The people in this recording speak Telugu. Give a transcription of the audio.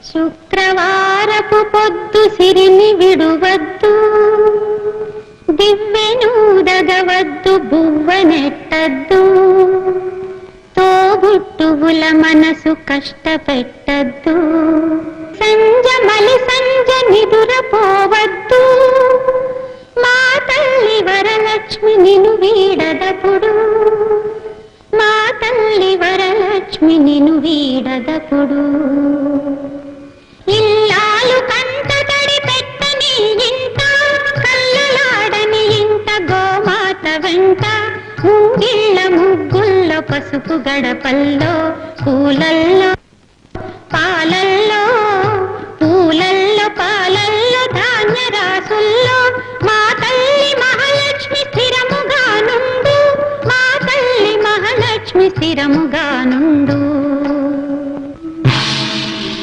శుక్రవారపు పొద్దు సిరిని విడువద్దు, దివ్వెనూదగవద్దు, బువ్వనెట్టద్దు, తోబుట్టువుల మనసు కష్టపెట్టద్దు, సంజమలి సంజ నిదురపోవద్దు, మా తల్లి వరలక్ష్మి నిన్ను వీడదపుడు, మా తల్లి వరలక్ష్మి నిన్ను వీడదపుడు. ఇల్లాలు కంట తడి పెట్టని ఇంట, కళ్ళలాడని ఇంట, గోమాత వెంట, ముంగిళ్ళ ముగ్గుల్లో, పసుపు గడపల్లో, పూలల్లో పాలల్లో, పూలల్లో పాలల్లో, ధాన్య రాసుల్లో, మా తల్లి మహాలక్ష్మి స్థిరముగా నుండు, మా తల్లి మహాలక్ష్మి స్థిరముగా నుండు.